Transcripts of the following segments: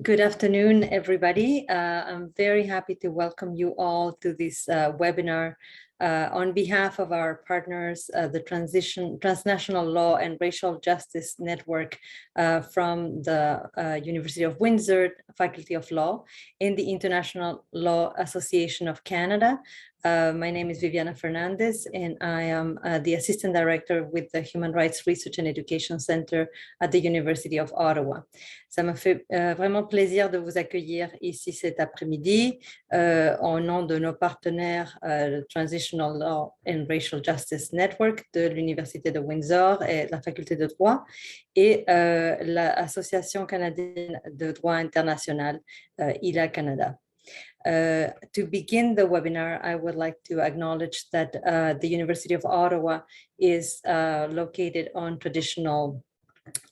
Good afternoon, everybody. I'm very happy to welcome you all to this webinar on behalf of our partners, the Transnational Law and Racial Justice Network from the University of Windsor Faculty of Law and the International Law Association of Canada. My name is Viviana Fernandez, and I am the Assistant Director with the Human Rights Research and Education Center at the University of Ottawa. Ça me fait vraiment plaisir de vous accueillir ici cet après-midi au nom de nos partenaires, le Transnational Law and Racial Justice Network de l'Université de Windsor et la Faculté de droit et l'Association canadienne de droit international, ILA Canada. To begin the webinar, I would like to acknowledge that the University of Ottawa is located on traditional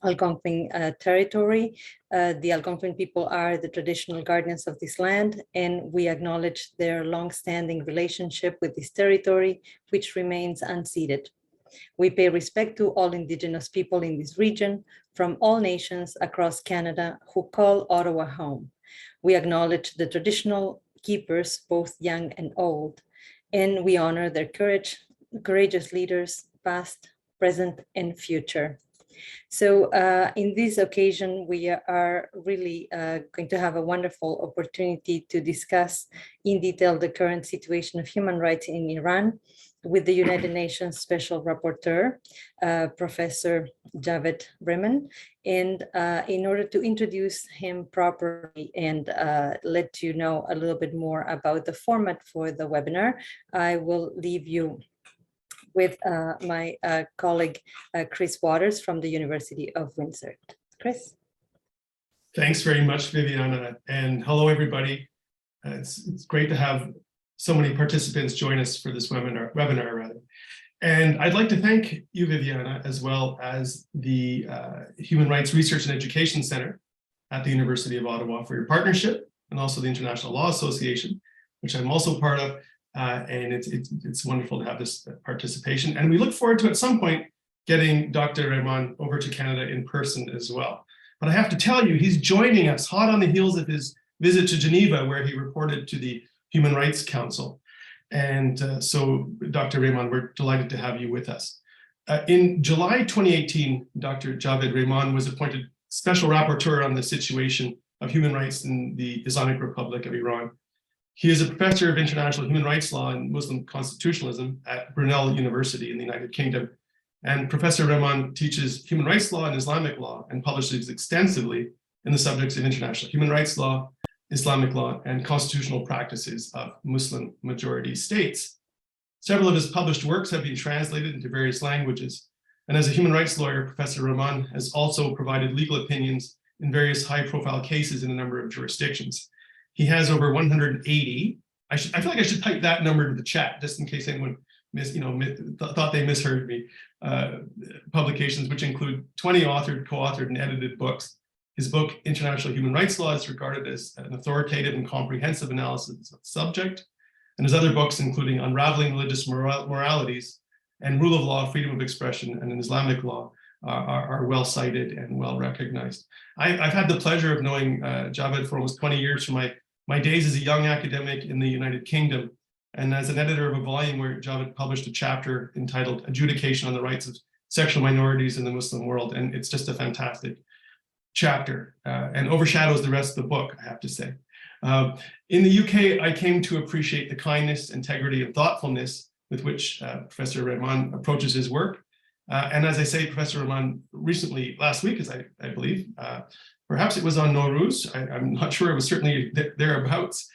Algonquin territory. The Algonquin people are the traditional guardians of this land, and we acknowledge their long-standing relationship with this territory, which remains unceded. We pay respect to all Indigenous people in this region from all nations across Canada who call Ottawa home. We acknowledge the traditional keepers, both young and old, and we honor their courageous leaders, past, present, and future. So in this occasion, we are really going to have a wonderful opportunity to discuss in detail the current situation of human rights in Iran with the United Nations Special Rapporteur, Professor Javaid Rehman. And in order to introduce him properly and let you know a little bit more about the format for the webinar, I will leave you with my colleague, Chris Waters from the University of Windsor. Chris? Thanks very much, Viviana, and hello, everybody. It's great to have so many participants join us for this webinar. And I'd like to thank you, Viviana, as well as the Human Rights Research and Education Center at the University of Ottawa for your partnership, and also the International Law Association, which I'm also part of. And it's wonderful to have this participation. And we look forward to, at some point, getting Dr. Rehman over to Canada in person as well. But I have to tell you, he's joining us hot on the heels of his visit to Geneva, where he reported to the Human Rights Council. And so, Dr. Rehman, we're delighted to have you with us. In July 2018, Dr. Javaid Rehman was appointed Special Rapporteur on the situation of human rights in the Islamic Republic of Iran. He is a professor of international human rights law and Muslim constitutionalism at Brunel University in the United Kingdom. And Professor Rehman teaches human rights law and Islamic law and publishes extensively in the subjects of international human rights law, Islamic law, and constitutional practices of Muslim majority states. Several of his published works have been translated into various languages. And as a human rights lawyer, Professor Rehman has also provided legal opinions in various high-profile cases in a number of jurisdictions. He has over 180. I feel like I should type that number to the chat just in case anyone thought they misheard me. Publications which include 20 authored, co-authored, and edited books. His book, International Human Rights Law, is regarded as an authoritative and comprehensive analysis of the subject. And his other books, including Unraveling Religious Moralities and Rule of Law, Freedom of Expression, and in Islamic Law, are well cited and well recognized. I've had the pleasure of knowing Javaid for almost 20 years from my days as a young academic in the United Kingdom, and as an editor of a volume where Javaid published a chapter entitled Adjudication on the Rights of Sexual Minorities in the Muslim World. And it's just a fantastic chapter and overshadows the rest of the book, I have to say. In the UK, I came to appreciate the kindness, integrity, and thoughtfulness with which Professor Rehman approaches his work. And as I say, Professor Rehman recently, last week, as I believe, perhaps it was on Nowruz, I'm not sure, it was certainly thereabouts,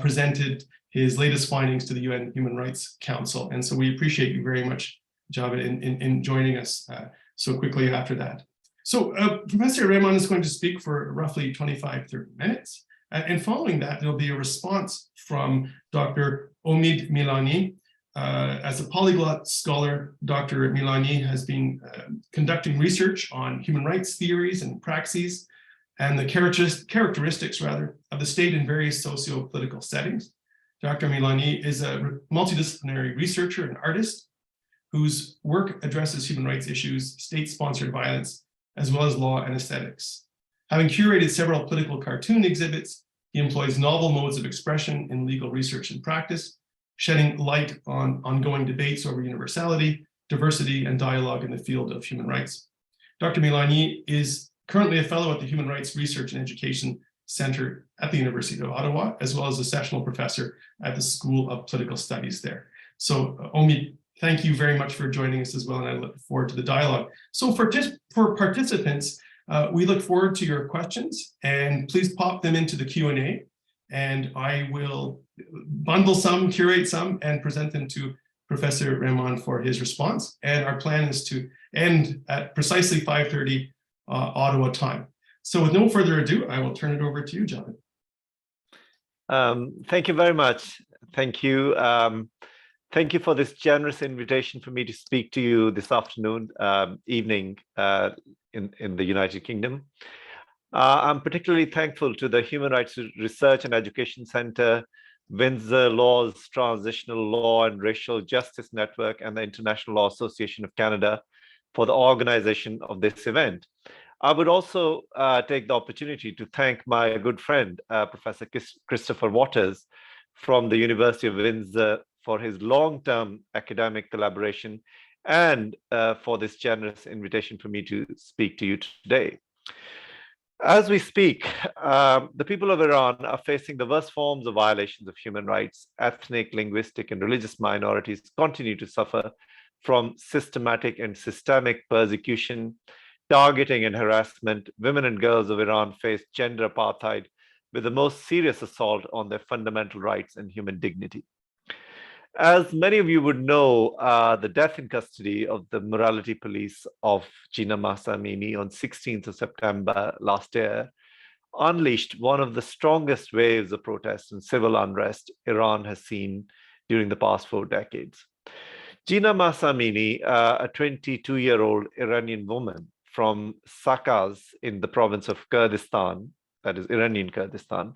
presented his latest findings to the UN Human Rights Council. And so we appreciate you very much, Javaid, in joining us so quickly after that. So Professor Rehman is going to speak for roughly 25-30 minutes. And following that, there'll be a response from Dr. Omid Milani. As a polyglot scholar, Dr. Milani has been conducting research on human rights theories and praxis and the characteristics of the state in various socio-political settings. Dr. Milani is a multidisciplinary researcher and artist whose work addresses human rights issues, state-sponsored violence, as well as law and aesthetics. Having curated several political cartoon exhibits, he employs novel modes of expression in legal research and practice, shedding light on ongoing debates over universality, diversity, and dialogue in the field of human rights. Dr. Milani is currently a fellow at the Human Rights Research and Education Center at the University of Ottawa, as well as a sessional professor at the School of Political Studies there. So, Omi, thank you very much for joining us as well, and I look forward to the dialogue. So for participants, we look forward to your questions, and please pop them into the Q&A, and I will bundle some, curate some, and present them to Professor Rehman for his response. And our plan is to end at precisely 5:30 Ottawa time. So with no further ado, I will turn it over to you, Javaid. Thank you very much. Thank you. Thank you for this generous invitation for me to speak to you this afternoon, evening in the United Kingdom. I'm particularly thankful to the Human Rights Research and Education Center, Windsor Law's Transitional Law and Racial Justice Network, and the International Law Association of Canada for the organization of this event. I would also take the opportunity to thank my good friend, Professor Christopher Waters from the University of Windsor for his long-term academic collaboration and for this generous invitation for me to speak to you today. As we speak, the people of Iran are facing the worst forms of violations of human rights. Ethnic, linguistic, and religious minorities continue to suffer from systematic and systemic persecution, targeting and harassment. Women and girls of Iran face gender apartheid with the most serious assault on their fundamental rights and human dignity. As many of you would know, the death in custody of the morality police of Gina Mahsa Amini on 16th of September last year unleashed one of the strongest waves of protest and civil unrest Iran has seen during the past 4 decades. Gina Mahsa Amini, a 22-year-old Iranian woman from Sakaz in the province of Kurdistan, that is Iranian Kurdistan,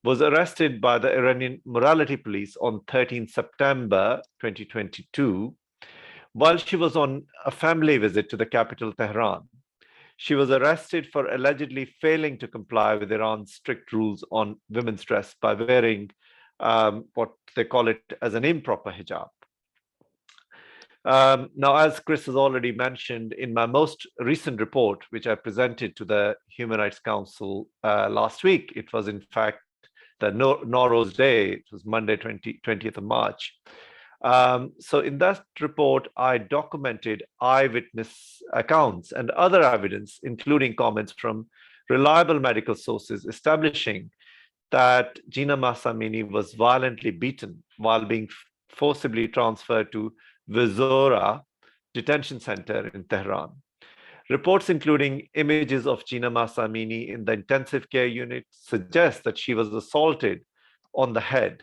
was arrested by the Iranian morality police on 13 September 2022 while she was on a family visit to the capital Tehran. She was arrested for allegedly failing to comply with Iran's strict rules on women's dress by wearing what they call it as an improper hijab. Now, as Chris has already mentioned, in my most recent report, which I presented to the Human Rights Council last week, it was in fact the Nowruz Day, it was Monday, 20th of March. So in that report, I documented eyewitness accounts and other evidence, including comments from reliable medical sources establishing that Gina Mahsa Amini was violently beaten while being forcibly transferred to Vizora detention center in Tehran. Reports including images of Gina Mahsa Amini in the intensive care unit suggest that she was assaulted on the head.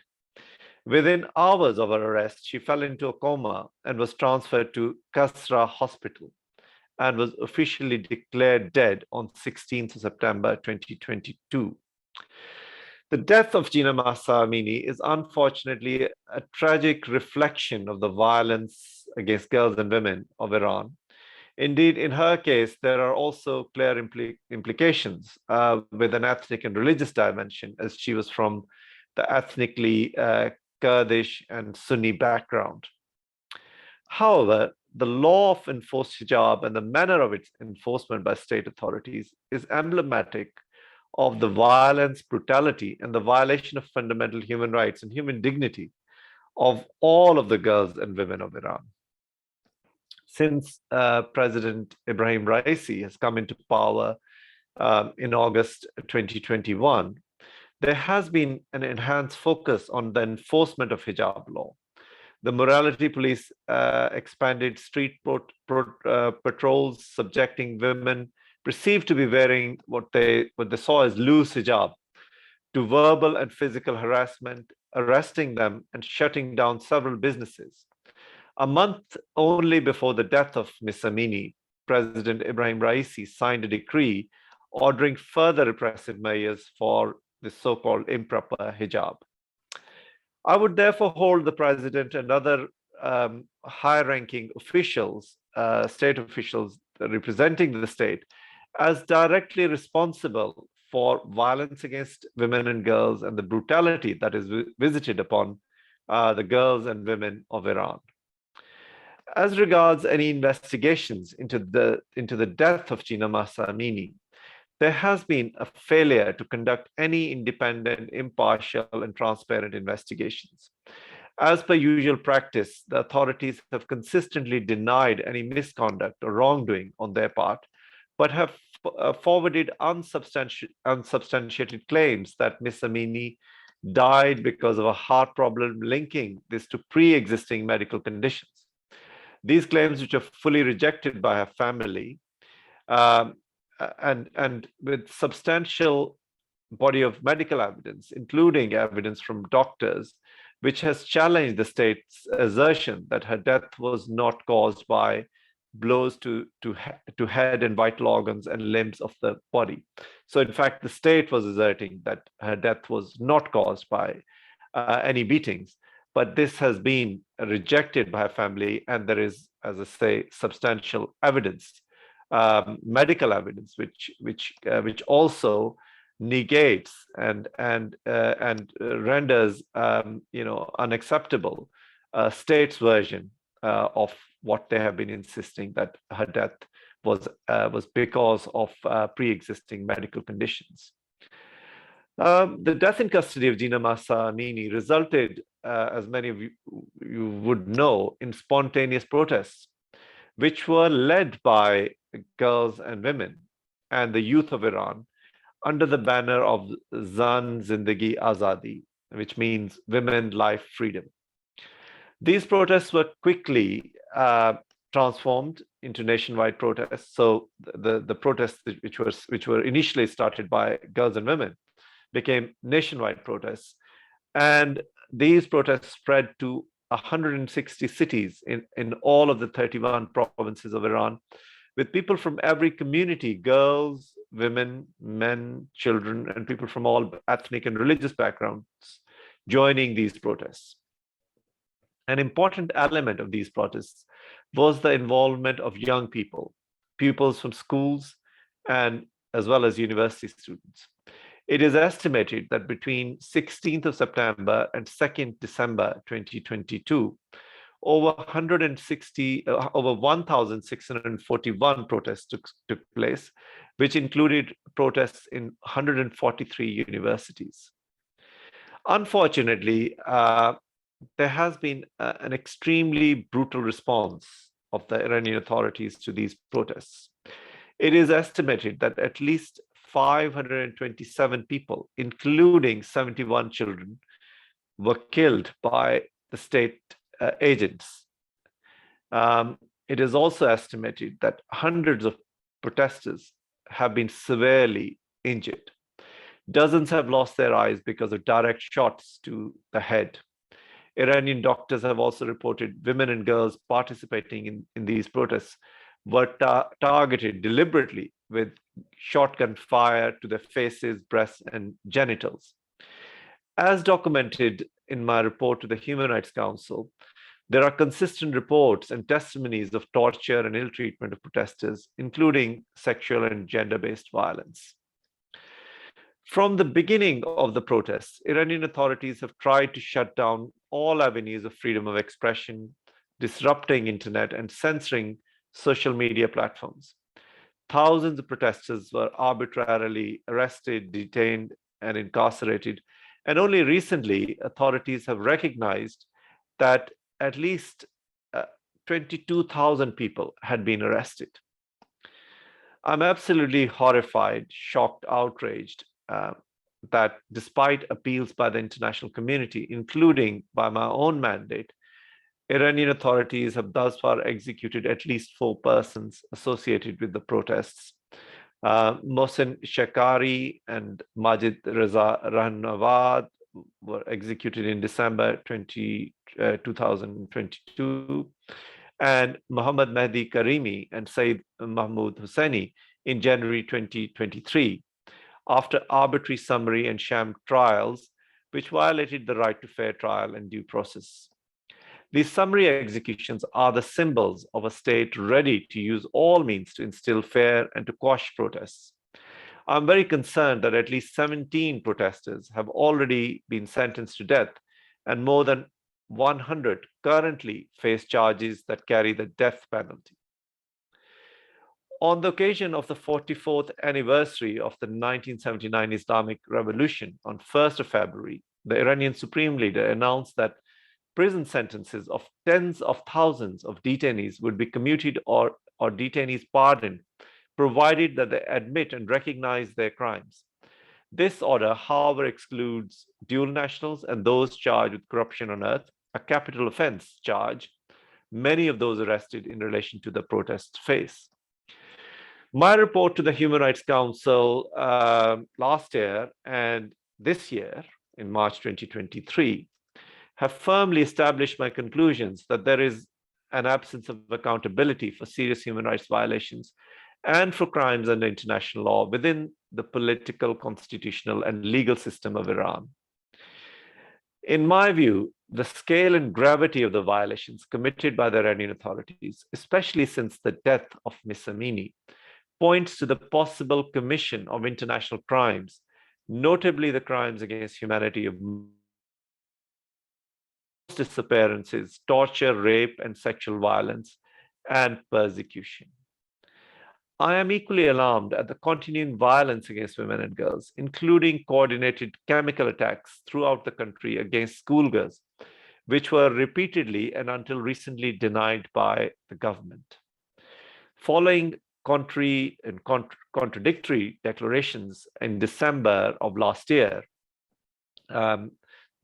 Within hours of her arrest, she fell into a coma and was transferred to Kasra Hospital and was officially declared dead on 16th of September 2022. The death of Gina Mahsa Amini is unfortunately a tragic reflection of the violence against girls and women of Iran. Indeed, in her case, there are also clear implications with an ethnic and religious dimension, as she was from the ethnically Kurdish and Sunni background. However, the law of enforced hijab and the manner of its enforcement by state authorities is emblematic of the violence, brutality, and the violation of fundamental human rights and human dignity of all of the girls and women of Iran. Since President Ibrahim Raisi has come into power in August 2021, there has been an enhanced focus on the enforcement of hijab law. The morality police expanded street patrols, subjecting women perceived to be wearing what they saw as loose hijab to verbal and physical harassment, arresting them and shutting down several businesses. A month only before the death of Ms. Amini, President Ibrahim Raisi signed a decree ordering further repressive measures for the so-called improper hijab. I would therefore hold the president and other high-ranking officials, state officials representing the state, as directly responsible for violence against women and girls and the brutality that is visited upon the girls and women of Iran. As regards any investigations into the death of Gina Mahsa Amini, there has been a failure to conduct any independent, impartial, and transparent investigations. As per usual practice, the authorities have consistently denied any misconduct or wrongdoing on their part, but have forwarded unsubstantiated claims that Ms. Amini died because of a heart problem, linking this to pre-existing medical conditions. These claims, which are fully rejected by her family, and with substantial body of medical evidence, including evidence from doctors, which has challenged the state's assertion that her death was not caused by blows to head and vital organs and limbs of the body. So in fact, the state was asserting that her death was not caused by any beatings, but this has been rejected by her family, and there is, as I say, substantial evidence, medical evidence, which also negates and renders unacceptable state's version of what they have been insisting, that her death was because of pre-existing medical conditions. The death in custody of Gina Mahsa Amini resulted, as many of you would know, in spontaneous protests, which were led by girls and women and the youth of Iran under the banner of Zan Zindagi Azadi, which means women, life, freedom. These protests were quickly transformed into nationwide protests. So the protests which were initially started by girls and women became nationwide protests, and these protests spread to 160 cities in all of the 31 provinces of Iran, with people from every community, girls, women, men, children, and people from all ethnic and religious backgrounds joining these protests. An important element of these protests was the involvement of young people, pupils from schools, and as well as university students. It is estimated that between 16th of September and 2nd December 2022, over 1,641 protests took place, which included protests in 143 universities. Unfortunately, there has been an extremely brutal response of the Iranian authorities to these protests. It is estimated that at least 527 people, including 71 children, were killed by the state agents. It is also estimated that hundreds of protesters have been severely injured. Dozens have lost their eyes because of direct shots to the head. Iranian doctors have also reported women and girls participating in these protests were targeted deliberately with shotgun fire to their faces, breasts, and genitals. As documented in my report to the Human Rights Council, there are consistent reports and testimonies of torture and ill treatment of protesters, including sexual and gender-based violence. From the beginning of the protests, Iranian authorities have tried to shut down all avenues of freedom of expression, disrupting internet and censoring social media platforms. Thousands of protesters were arbitrarily arrested, detained, and incarcerated. And only recently, authorities have recognized that at least 22,000 people had been arrested. I'm absolutely horrified, shocked, outraged that despite appeals by the international community, including by my own mandate, Iranian authorities have thus far executed at least 4 persons associated with the protests. Mohsen Shekari and Majid Reza Rahnavad were executed in December 2022, and Muhammad Mehdi Karimi and Saeed Mahmoud Hosseini in January 2023, after arbitrary summary and sham trials, which violated the right to fair trial and due process. These summary executions are the symbols of a state ready to use all means to instill fear and to quash protests. I'm very concerned that at least 17 protesters have already been sentenced to death, and more than 100 currently face charges that carry the death penalty. On the occasion of the 44th anniversary of the 1979 Islamic Revolution, on 1st of February, the Iranian Supreme Leader announced that prison sentences of tens of thousands of detainees would be commuted or detainees pardoned, provided that they admit and recognize their crimes. This order, however, excludes dual nationals and those charged with corruption on earth, a capital offense charge many of those arrested in relation to the protests face. My report to the Human Rights Council last year and this year, in March 2023, have firmly established my conclusions that there is an absence of accountability for serious human rights violations and for crimes under international law within the political, constitutional, and legal system of Iran. In my view, the scale and gravity of the violations committed by the Iranian authorities, especially since the death of Mahsa Amini, points to the possible commission of international crimes, notably the crimes against humanity of disappearances, torture, rape, and sexual violence, and persecution. I am equally alarmed at the continuing violence against women and girls, including coordinated chemical attacks throughout the country against schoolgirls, which were repeatedly and until recently denied by the government. Following contrary and contradictory declarations in December of last year,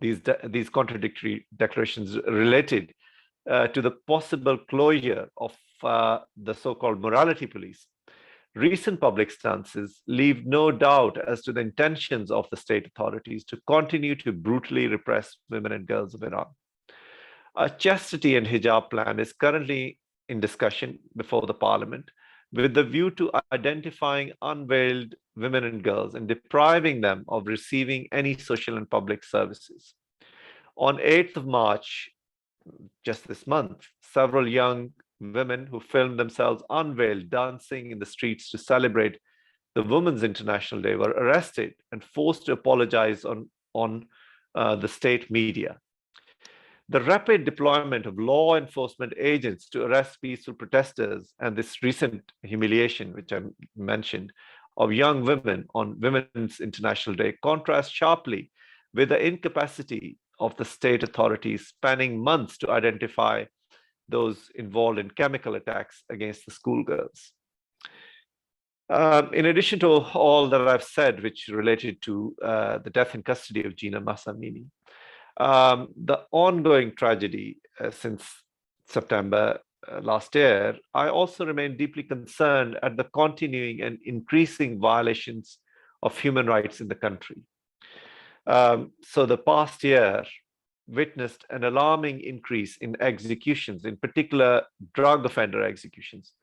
these contradictory declarations related to the possible closure of the so-called morality police. Recent public stances leave no doubt as to the intentions of the state authorities to continue to brutally repress women and girls of Iran. A chastity and hijab plan is currently in discussion before the parliament with the view to identifying unveiled women and girls and depriving them of receiving any social and public services. On 8th of March, just this month, several young women who filmed themselves unveiled dancing in the streets to celebrate the Women's International Day were arrested and forced to apologize on the state media. The rapid deployment of law enforcement agents to arrest peaceful protesters and this recent humiliation, which I mentioned, of young women on Women's International Day contrasts sharply with the incapacity of the state authorities spanning months to identify those involved in chemical attacks against the schoolgirls. In addition to all that I've said, which related to the death in custody of Gina Mahsa Amini, the ongoing tragedy since September last year, I also remain deeply concerned at the continuing and increasing violations of human rights in the country. So the past year witnessed an alarming increase in executions, in particular drug offender executions,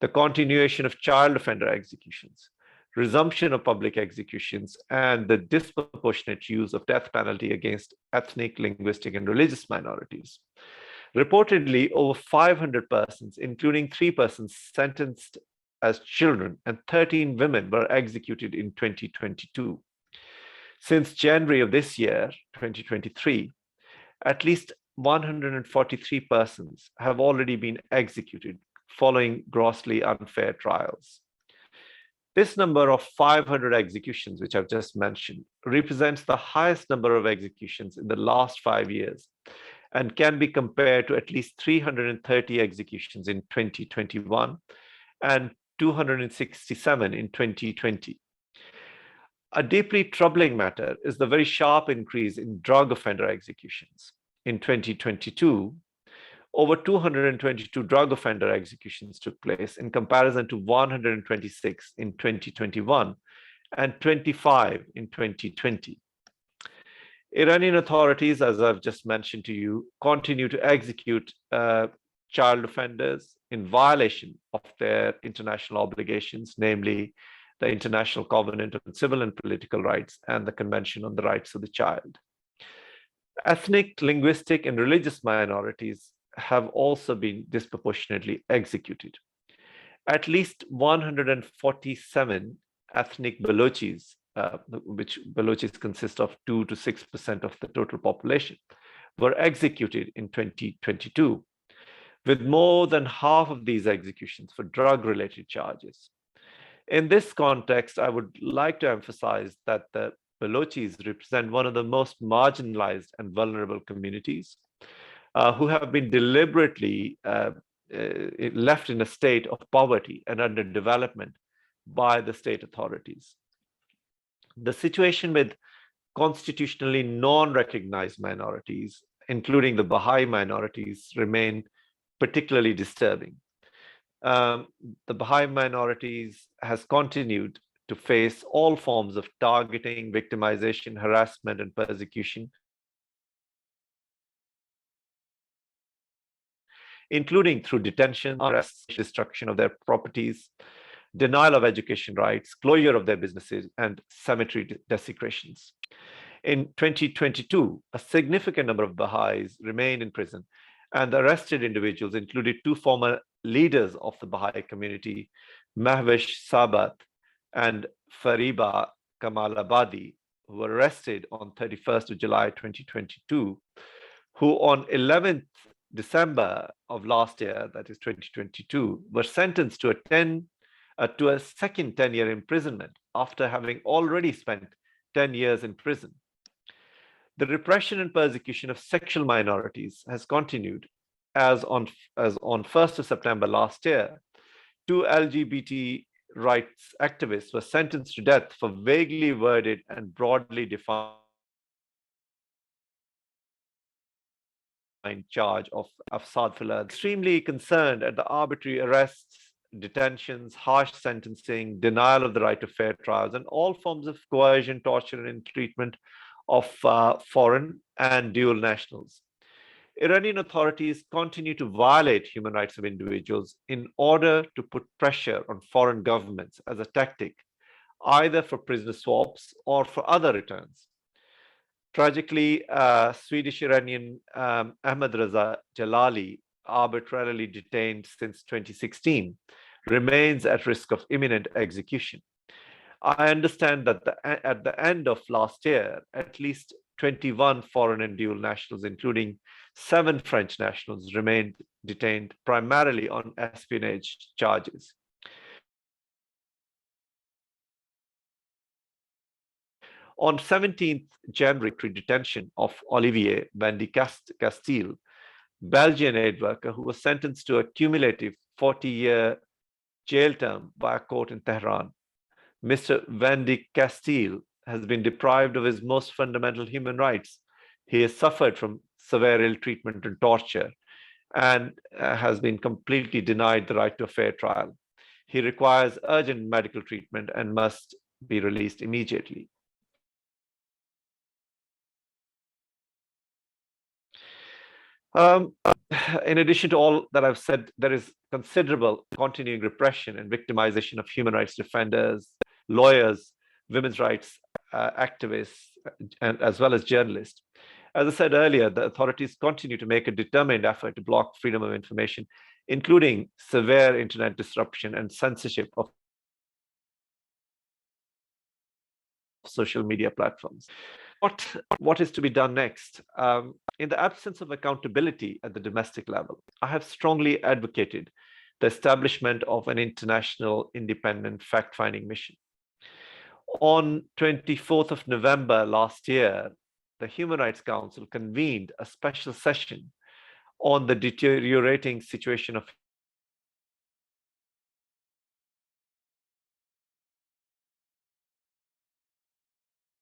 the continuation of child offender executions, resumption of public executions, and the disproportionate use of death penalty against ethnic, linguistic, and religious minorities. Reportedly, over 500 persons, including 3 persons sentenced as children and 13 women, were executed in 2022. Since January of this year, 2023, at least 143 persons have already been executed following grossly unfair trials. This number of 500 executions, which I've just mentioned, represents the highest number of executions in the last 5 years and can be compared to at least 330 executions in 2021 and 267 in 2020. A deeply troubling matter is the very sharp increase in drug offender executions. In 2022, over 222 drug offender executions took place in comparison to 126 in 2021 and 25 in 2020. Iranian authorities, as I've just mentioned to you, continue to execute child offenders in violation of their international obligations, namely the International Covenant on Civil and Political Rights and the Convention on the Rights of the Child. Ethnic, linguistic, and religious minorities have also been disproportionately executed. At least 147 ethnic Balochis, which Balochis consist of 2 to 6% of the total population, were executed in 2022, with more than half of these executions for drug-related charges. In this context, I would like to emphasize that the Balochis represent one of the most marginalized and vulnerable communities who have been deliberately left in a state of poverty and underdevelopment by the state authorities. The situation with constitutionally non-recognized minorities, including the Baha'i minorities, remain particularly disturbing. The Baha'i minorities has continued to face all forms of targeting, victimization, harassment, and persecution, including through detention, arrests, destruction of their properties, denial of education rights, closure of their businesses, and cemetery desecrations. In 2022, a significant number of Baha'is remained in prison, and the arrested individuals included 2 former leaders of the Baha'i community, Mahwish Sabat and Fariba Kamalabadi, who were arrested on 31st of July 2022, who on 11th December of last year, that is 2022, were sentenced to a second 10-year imprisonment after having already spent 10 years in prison. The repression and persecution of sexual minorities has continued, as on 1st of September last year, 2 LGBT rights activists were sentenced to death for vaguely worded and broadly defined charge of Afsad Filad. Extremely concerned at the arbitrary arrests, detentions, harsh sentencing, denial of the right to fair trials, and all forms of coercion, torture, and treatment of foreign and dual nationals. Iranian authorities continue to violate human rights of individuals in order to put pressure on foreign governments as a tactic, either for prisoner swaps or for other returns. Tragically, Swedish-Iranian Ahmad Reza Jalali, arbitrarily detained since 2016, remains at risk of imminent execution. I understand that at the end of last year, at least 21 foreign and dual nationals, including 7 French nationals, remained detained primarily on espionage charges. On 17th January, detention of Olivier Van de Castile, Belgian aid worker who was sentenced to a cumulative 40-year jail term by a court in Tehran. Mr. Van de Castile has been deprived of his most fundamental human rights. He has suffered from severe ill treatment and torture and has been completely denied the right to a fair trial. He requires urgent medical treatment and must be released immediately. In addition to all that I've said, there is considerable continuing repression and victimization of human rights defenders, lawyers, women's rights activists, and as well as journalists. As I said earlier, the authorities continue to make a determined effort to block freedom of information, including severe internet disruption and censorship of social media platforms. What is to be done next? In the absence of accountability at the domestic level, I have strongly advocated the establishment of an international independent fact-finding mission. On 24th of November last year, the Human Rights Council convened a special session on the deteriorating situation of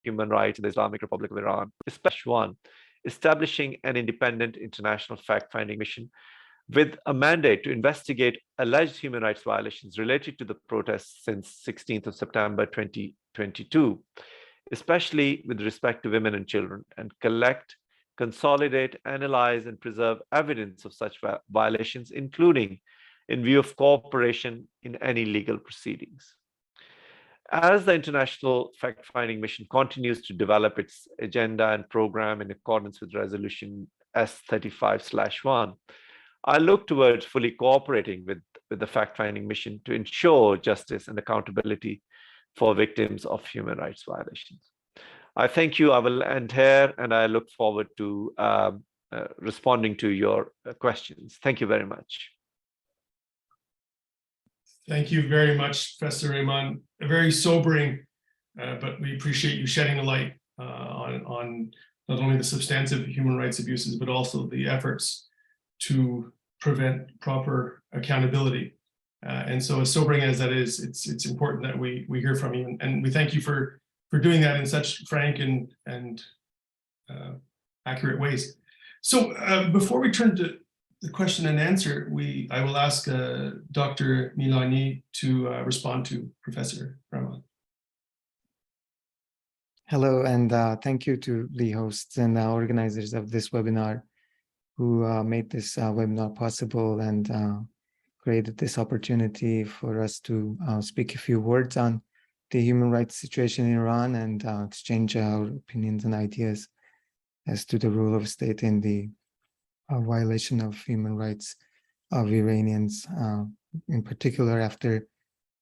human rights in the Islamic Republic of Iran, especially one, establishing an independent international fact-finding mission with a mandate to investigate alleged human rights violations related to the protests since 16th of September 2022, especially with respect to women and children, and collect, consolidate, analyze, and preserve evidence of such violations, including in view of cooperation in any legal proceedings. As the International Fact-Finding Mission continues to develop its agenda and program in accordance with Resolution S35/1, I look towards fully cooperating with the fact-finding mission to ensure justice and accountability for victims of human rights violations. I thank you. I will end here, and I look forward to responding to your questions. Thank you very much. Thank you very much, Professor Rehman. Very sobering, but we appreciate you shedding a light on not only the substantive human rights abuses, but also the efforts to prevent proper accountability. And so as sobering as that is, it's important that we hear from you. And we thank you for doing that in such frank and accurate ways. So before we turn to the question and answer, I will ask Dr. Milani to respond to Professor Rehman. Hello, and thank you to the hosts and organizers of this webinar who made this webinar possible and created this opportunity for us to speak a few words on the human rights situation in Iran and exchange our opinions and ideas as to the rule of state in the violation of human rights of Iranians, in particular after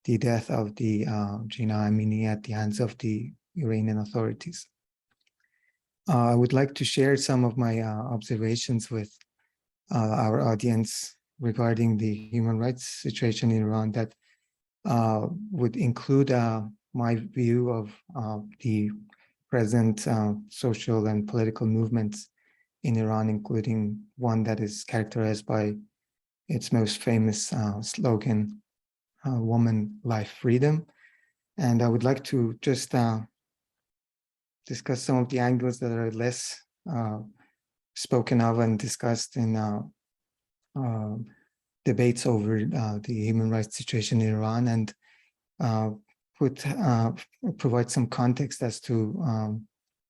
the death of the Mahsa Amini at the hands of the Iranian authorities. I would like to share some of my observations with our audience regarding the human rights situation in Iran that would include my view of the present social and political movements in Iran, including one that is characterized by its most famous slogan, woman, life, freedom. And I would like to just discuss some of the angles that are less spoken of and discussed in debates over the human rights situation in Iran, and provide some context as to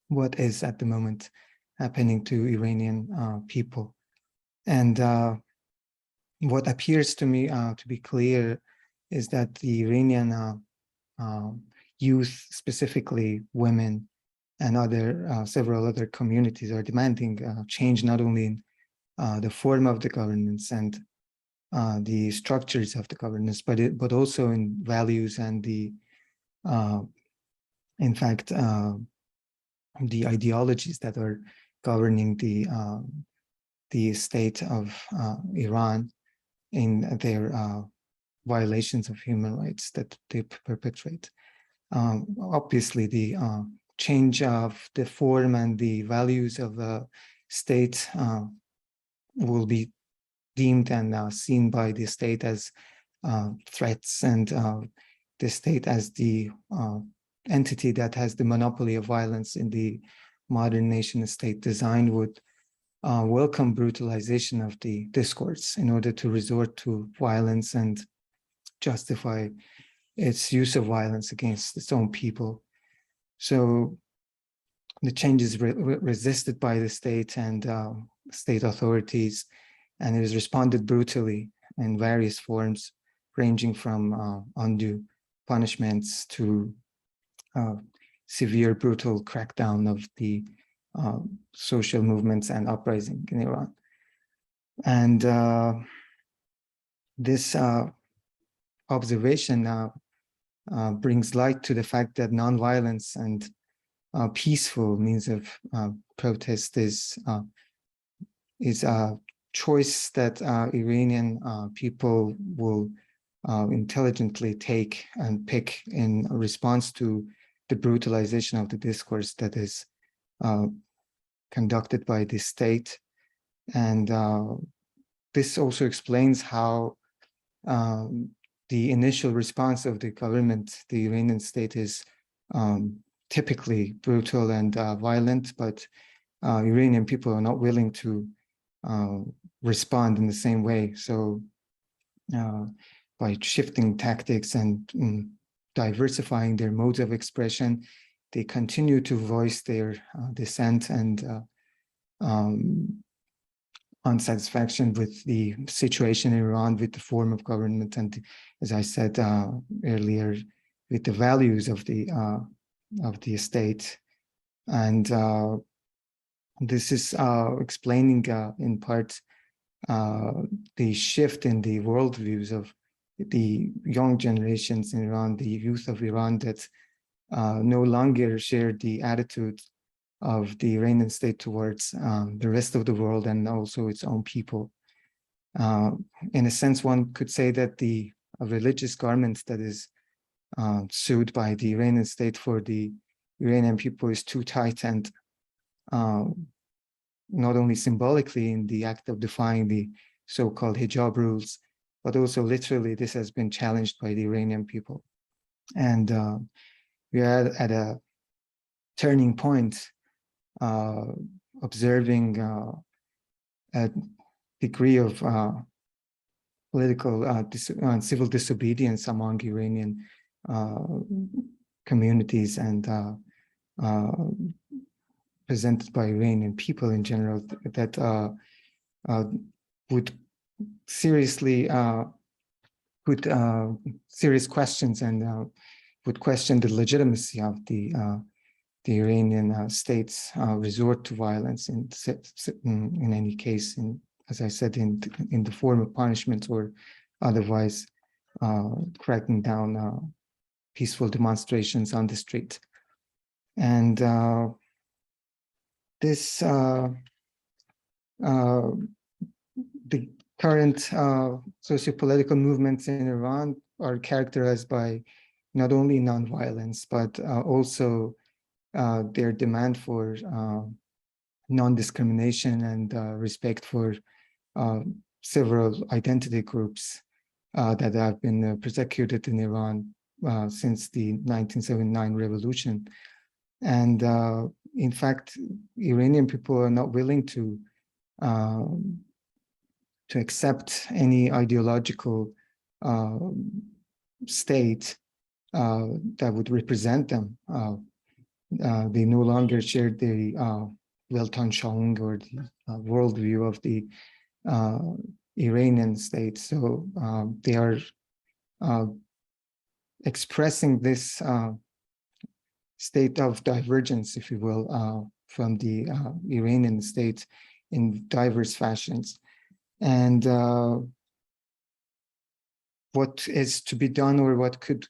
what is at the moment happening to Iranian people. And what appears to me to be clear is that the Iranian youth, specifically women and several other communities, are demanding change not only in the form of the governance and the structures of the governance, but also in values and in fact the ideologies that are governing the state of Iran in their violations of human rights that they perpetrate. Obviously, the change of the form and the values of the state will be deemed and seen by the state as threats, and the state as the entity that has the monopoly of violence in the modern nation-state design would welcome brutalization of the discourse in order to resort to violence and justify its use of violence against its own people. So the change is resisted by the state and state authorities, and it is responded brutally in various forms, ranging from undue punishments to severe, brutal crackdown of the social movements and uprising in Iran. And this observation brings light to the fact that nonviolence and peaceful means of protest is a choice that Iranian people will intelligently take and pick in response to the brutalization of the discourse that is conducted by the state. And this also explains how the initial response of the government, the Iranian state, is typically brutal and violent, but Iranian people are not willing to respond in the same way. So by shifting tactics and diversifying their modes of expression, they continue to voice their dissent and unsatisfaction with the situation in Iran, with the form of government, and, as I said earlier, with the values of the state. And this is explaining in part the shift in the worldviews of the young generations in Iran, the youth of Iran, that no longer share the attitude of the Iranian state towards the rest of the world and also its own people. In a sense, one could say that the religious garment that is sued by the Iranian state for the Iranian people is too tight, and not only symbolically in the act of defying the so-called hijab rules, but also literally this has been challenged by the Iranian people. And we are at a turning point, observing a degree of political civil disobedience among Iranian communities and presented by Iranian people in general, that would seriously put serious questions and would question the legitimacy of the Iranian state's resort to violence in any case, as I said, in the form of punishment or otherwise cracking down peaceful demonstrations on the street. And this the current socio-political movements in Iran are characterized by not only nonviolence, but also their demand for non-discrimination and respect for several identity groups that have been persecuted in Iran since the 1979 revolution. And in fact, Iranian people are not willing to accept any ideological state that would represent them. They no longer share the Weltanschauung or the worldview of the Iranian state. So they are expressing this state of divergence, if you will, from the Iranian state in diverse fashions. And what is to be done, or what could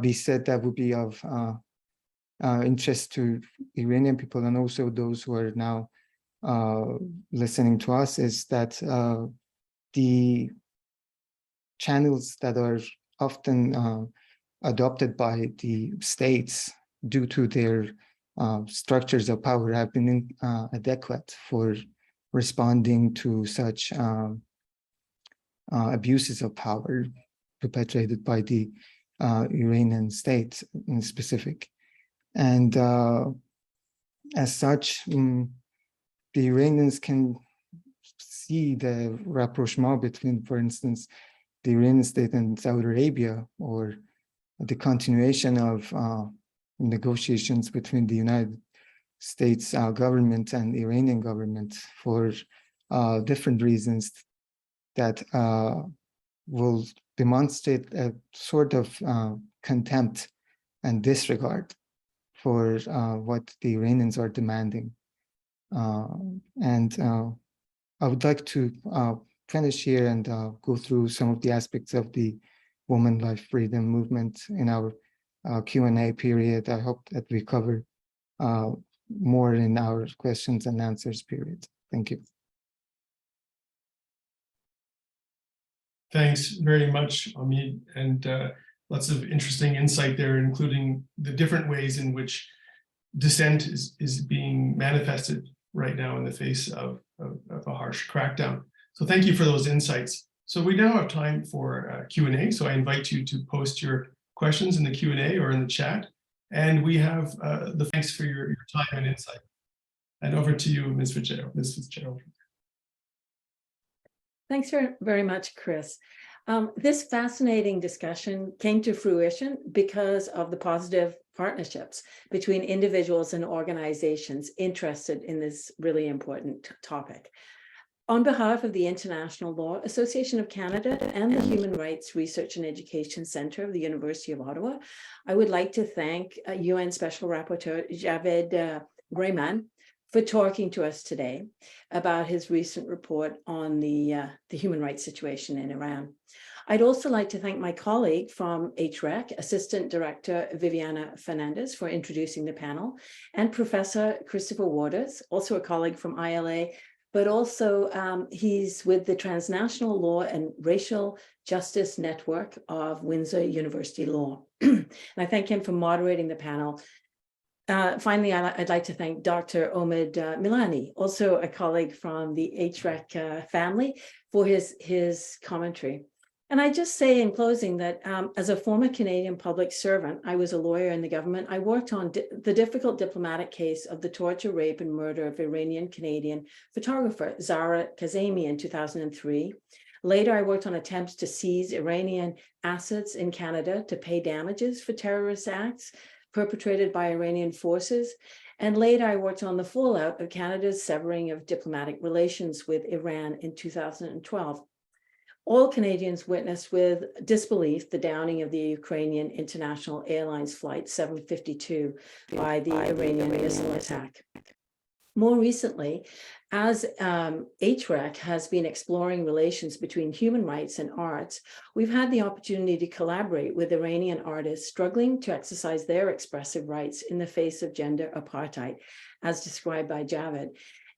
be said that would be of interest to Iranian people and also those who are now listening to us, is that the channels that are often adopted by the states due to their structures of power have been inadequate for responding to such abuses of power perpetrated by the Iranian state in specific. And as such, the Iranians can see the rapprochement between, for instance, the Iranian state and Saudi Arabia, or the continuation of negotiations between the United States government and the Iranian government for different reasons that will demonstrate a sort of contempt and disregard for what the Iranians are demanding. And I would like to finish here and go through some of the aspects of the Women, Life, Freedom movement in our Q&A period. I hope that we cover more in our questions and answers period. Thank you. Thanks very much, Amit, and lots of interesting insight there, including the different ways in which dissent is being manifested right now in the face of a harsh crackdown. So thank you for those insights. So we now have time for Q&A. So I invite you to post your questions in the Q&A or in the chat. And we have the thanks for your time and insight. And over to you, Ms. Fitzgerald. Thanks very much, Chris. This fascinating discussion came to fruition because of the positive partnerships between individuals and organizations interested in this really important topic. On behalf of the International Law Association of Canada and the Human Rights Research and Education Centre of the University of Ottawa, I would like to thank UN Special Rapporteur Javaid Rehman for talking to us today about his recent report on the human rights situation in Iran. I'd also like to thank my colleague from HREC, Assistant Director Viviana Fernandez, for introducing the panel, and Professor Christopher Waters, also a colleague from ILA, but also he's with the Transnational Law and Racial Justice Network of Windsor University Law. And I thank him for moderating the panel. Finally, I'd like to thank Dr. Omid Milani, also a colleague from the HREC family, for his commentary. And I just say in closing that as a former Canadian public servant, I was a lawyer in the government. I worked on the difficult diplomatic case of the torture, rape, and murder of Iranian-Canadian photographer Zahra Kazemi in 2003. Later, I worked on attempts to seize Iranian assets in Canada to pay damages for terrorist acts perpetrated by Iranian forces. And later, I worked on the fallout of Canada's severing of diplomatic relations with Iran in 2012. All Canadians witnessed with disbelief the downing of the Ukrainian International Airlines Flight 752 by the Iranian missile attack. More recently, as HREC has been exploring relations between human rights and arts, we've had the opportunity to collaborate with Iranian artists struggling to exercise their expressive rights in the face of gender apartheid, as described by Javaid,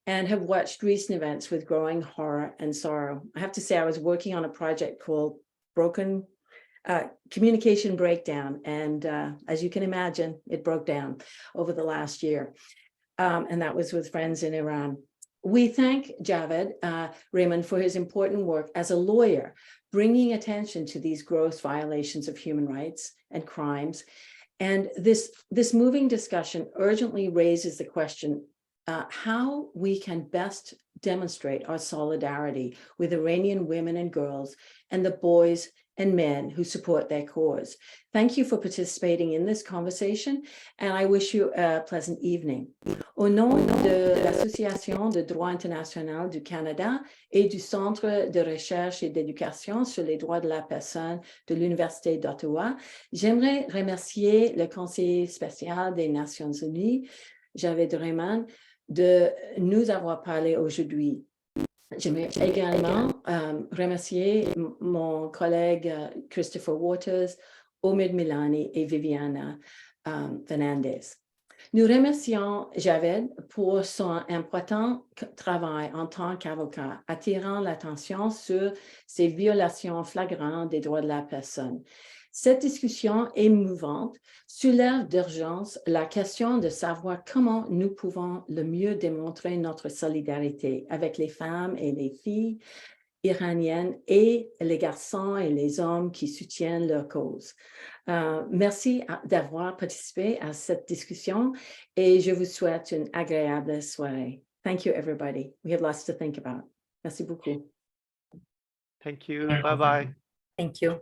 and have watched recent events with growing horror and sorrow. I have to say, I was working on a project called Communication Breakdown, and as you can imagine, it broke down over the last year, and that was with friends in Iran. We thank Javaid Rehman for his important work as a lawyer, bringing attention to these gross violations of human rights and crimes. And this moving discussion urgently raises the question how we can best demonstrate our solidarity with Iranian women and girls and the boys and men who support their cause. Thank you for participating in this conversation, and I wish you a pleasant evening. Au nom de l'Association de droit international du Canada et du Centre de recherche et d'éducation sur les droits de la personne de l'Université d'Ottawa, j'aimerais remercier le conseiller spécial des Nations Unies, Javaid Rehman, de nous avoir parlé aujourd'hui. J'aimerais également remercier mon collègue Christopher Waters, Omid Milani et Viviana Fernandez. Nous remercions Javaid pour son important travail en tant qu'avocat, attirant l'attention sur ces violations flagrantes des droits de la personne. Cette discussion émouvante soulève d'urgence la question de savoir comment nous pouvons le mieux démontrer notre solidarité avec les femmes et les filles iraniennes et les garçons et les hommes qui soutiennent leur cause. Merci d'avoir participé à cette discussion et je vous souhaite une agréable soirée. Thank you, everybody. We have lots to think about. Merci beaucoup. Thank you. Bye-bye. Thank you.